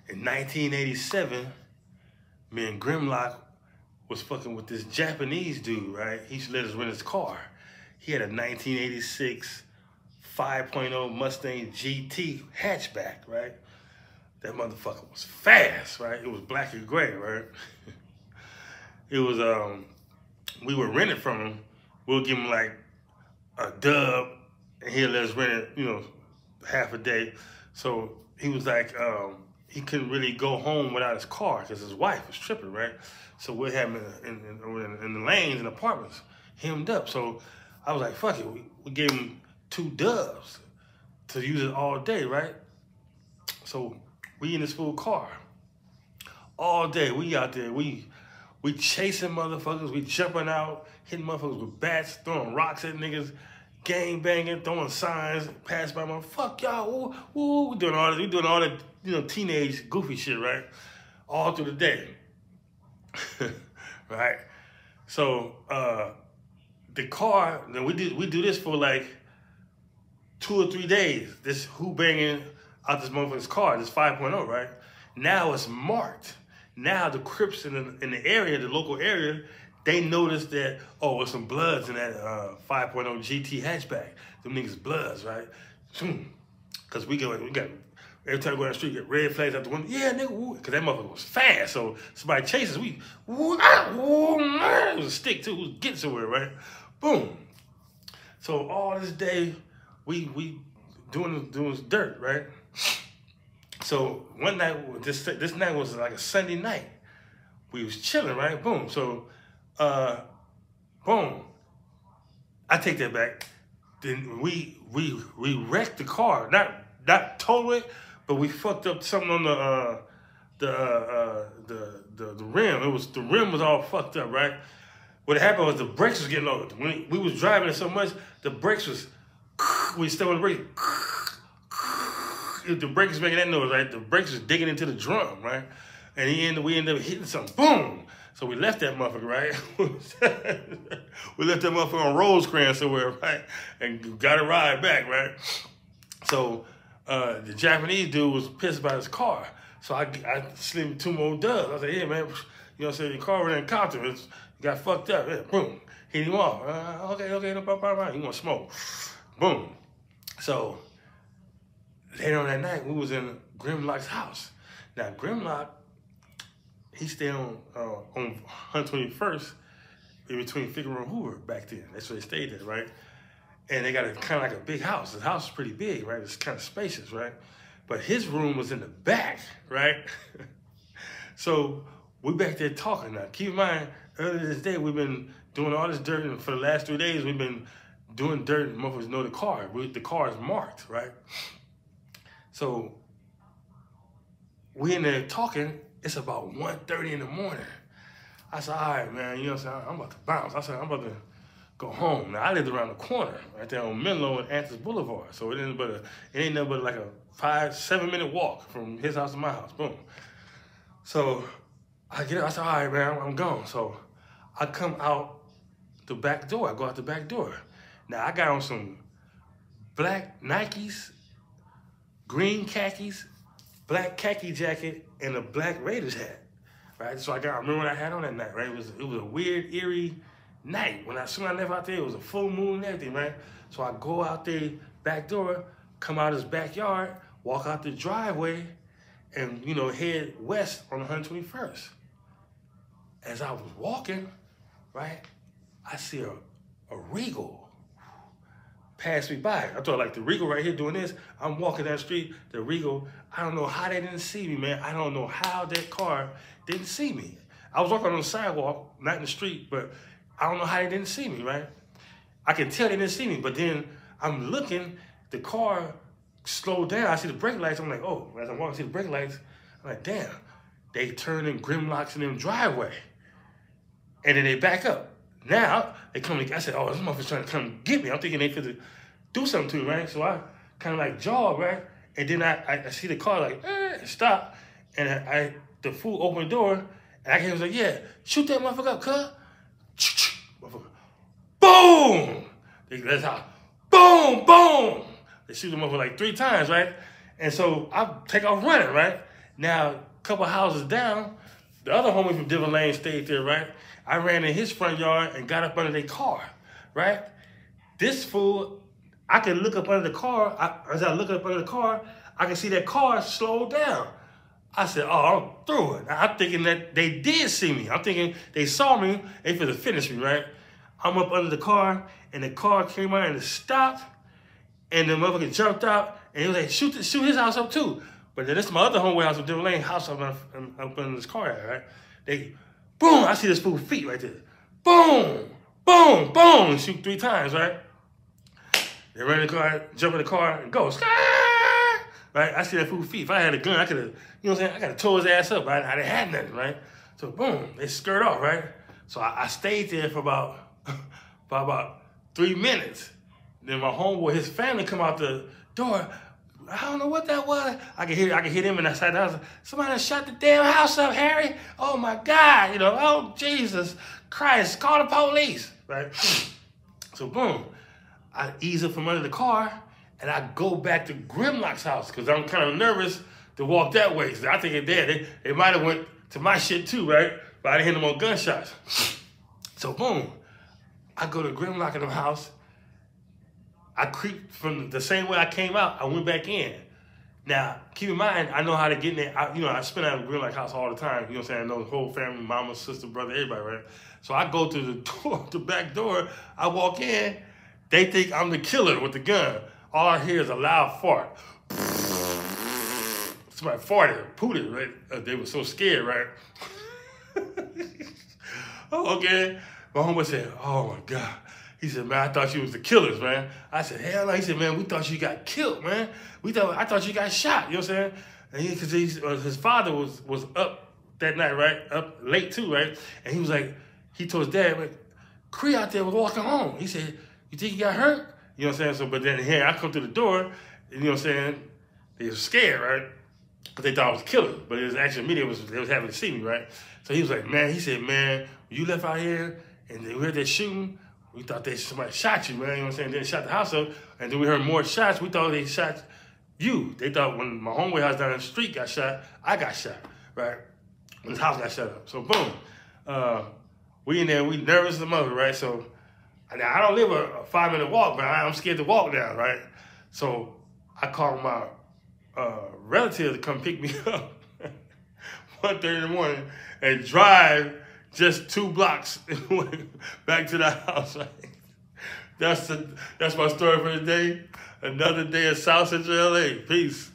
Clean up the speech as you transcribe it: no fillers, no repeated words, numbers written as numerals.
In 1987, me and Gremlock was fucking with this Japanese dude, right? He used to let us rent his car. He had a 1986 5.0 Mustang GT hatchback, right? That motherfucker was fast, right? It was black and gray, right? It was, we would rent it from him. We'll give him like a dub, and he'll let us rent it, you know, half a day. So he was like, he couldn't really go home without his car because his wife was tripping, right? So we'd have him in the lanes and apartments, hemmed up. So I was like, fuck it. We gave him 2 dubs to use it all day, right? So we in this full car all day. We out there. We chasing motherfuckers. We jumping out, hitting motherfuckers with bats, throwing rocks at niggas, gang banging, throwing signs, pass by my fuck y'all. Woo. We doing all this. We doing all that, you know, teenage goofy shit, right? All through the day, right? So the car. Then we do this for like 2 or 3 days. This who banging out this motherfucker's car, this 5.0, right? Now it's marked. Now the Crips in the area, the local area, they noticed that, oh, there's some bloods in that 5.0 GT hatchback. Them niggas bloods, right? Because we got, every time we go down the street, get red flags out the window. Yeah, nigga, because that motherfucker was fast. So somebody chases, it was a stick too, we was getting somewhere, right? Boom. So all this day, we doing dirt, right? So one night, this night was like a Sunday night. We was chilling, right? Boom. So, boom. I take that back. Then we wrecked the car. Not total it, but we fucked up something on the rim. The rim was all fucked up, right? What happened was the brakes was getting low. When we was driving it so much, the brakes was, we stepped on the brake. The brakes was making that noise, right? The brakes was digging into the drum, right? And we ended up hitting something. Boom! So we left that motherfucker, right? We left that motherfucker on Rosecrans somewhere, right? And got a ride back, right? So the Japanese dude was pissed about his car. So I slid him 2 more dubs. I said, yeah, man, you know what I'm saying? Your car ran in copter. It got fucked up. Yeah, boom. Hit him off. Okay, no problem. You want to smoke. Boom. So later on that night, we was in Gremlock's house. Now, Gremlock, he stayed on 121st in between Figueroa and Hoover back then. That's where they stayed there, right? And they got a kind of like a big house. The house is pretty big, right? It's kind of spacious, right? But his room was in the back, right? So we back there talking now. Keep in mind, earlier this day, we've been doing all this dirt, and for the last 3 days, we've been doing dirt, and motherfuckers know the car. The car is marked, right? So we in there talking. It's about 1:30 in the morning. I said, all right, man, you know what I'm saying? I'm about to bounce. I said, I'm about to go home. Now, I lived around the corner, right there on Menlo and Anthony Boulevard. So it ain't nothing but like a 5-7 minute walk from his house to my house. Boom. So I get up. I said, all right, man, I'm gone. So I come out the back door. I go out the back door. Now, I got on some black Nikes, green khakis, black khaki jacket, and a black Raiders hat, right? So I remember what I had on that night, right? It was a weird, eerie night. When soon as I left out there, it was a full moon and everything, right? So I go out there, back door, come out his backyard, walk out the driveway, and, you know, head west on 121st. As I was walking, right, I see a Regal pass me by. I thought, like, the Regal right here doing this. I'm walking down the street, the Regal, I don't know how they didn't see me, man. I don't know how that car didn't see me. I was walking on the sidewalk, not in the street, but I don't know how they didn't see me, right? I can tell they didn't see me, but then I'm looking, the car slowed down. I see the brake lights. I'm like, oh, as I'm walking, I see the brake lights. I'm like, damn, they turned in Gremlocks in them driveway. And then they back up. Now, they come to, I said, oh, this motherfucker's trying to come get me. I'm thinking they could do something to me, right? So I kind of like jog, right? And then I see the car like, stop. And the fool opened the door, and I came and was like, yeah, shoot that motherfucker up, cuz. Motherfucker. Boom! That's how, boom, boom! They shoot the motherfucker like 3 times, right? And so I take off running, right? Now, a couple houses down, the other homie from Different Lane stayed there, right? I ran in his front yard and got up under their car, right? This fool, I can look up under the car. As I look up under the car, I can see that car slow down. I said, oh, I'm through it. I'm thinking that they did see me. I'm thinking they saw me, they finna finish me, right? I'm up under the car, and the car came out and it stopped, and the motherfucker jumped out, and he was like, shoot his house up too. But then this is my other homeboy house with Different Lane house up under this car, right? They, boom, I see this fool's feet right there. Boom, boom, boom, shoot 3 times, right? They run in the car, jump in the car, and go, right? I see that fool's feet. If I had a gun, I could have, you know what I'm saying? I could have tore his ass up. I didn't have nothing, right? So boom, they skirt off, right? So I stayed there for about 3 minutes. Then my homeboy, his family come out the door. I don't know what that was. I can hear them inside the house. Somebody shut the damn house up, Harry. Oh my God, you know, oh Jesus Christ, call the police, right? So boom, I ease up from under the car and I go back to Gremlock's house because I'm kind of nervous to walk that way. I think they might have went to my shit too, right? But I didn't hear no more gunshots. So boom, I go to Gremlock in the house. I creeped from the same way I came out, I went back in. Now, keep in mind, I know how to get in there. I spend out of the Gremlock house all the time. You know what I'm saying? I know the whole family, mama, sister, brother, everybody, right? So I go to the door, the back door. I walk in. They think I'm the killer with the gun. All I hear is a loud fart. Somebody farted, pooted, right? They were so scared, right? Oh, okay. My homeboy said, oh my God. He said, man, I thought you was the killers, man. I said, hell no. He said, man, we thought you got killed, man. I thought you got shot, you know what I'm saying? And because his father was up that night, right? Up late too, right? And he was like, he told his dad, like, Cree out there was walking home. He said, you think he got hurt? You know what I'm saying? So, but then here I come through the door, and you know what I'm saying? They were scared, right? Because they thought I was a killer. But it was actually me, they was having to see me, right? So he was like, man, he said, man, when you left out here and they heard that shooting, we thought somebody shot you, man. You know what I'm saying? Then shot the house up. And then we heard more shots. We thought they shot you. They thought when my homeboy house down the street got shot, I got shot, right? When his house got shut up. So boom. We in there, we nervous as a mother, right? So now I don't live a 5-minute walk, but I'm scared to walk down, right? So I called my relative to come pick me up 1:30 in the morning and drive just 2 blocks back to the house. Right? That's my story for the day. Another day in South Central LA. Peace.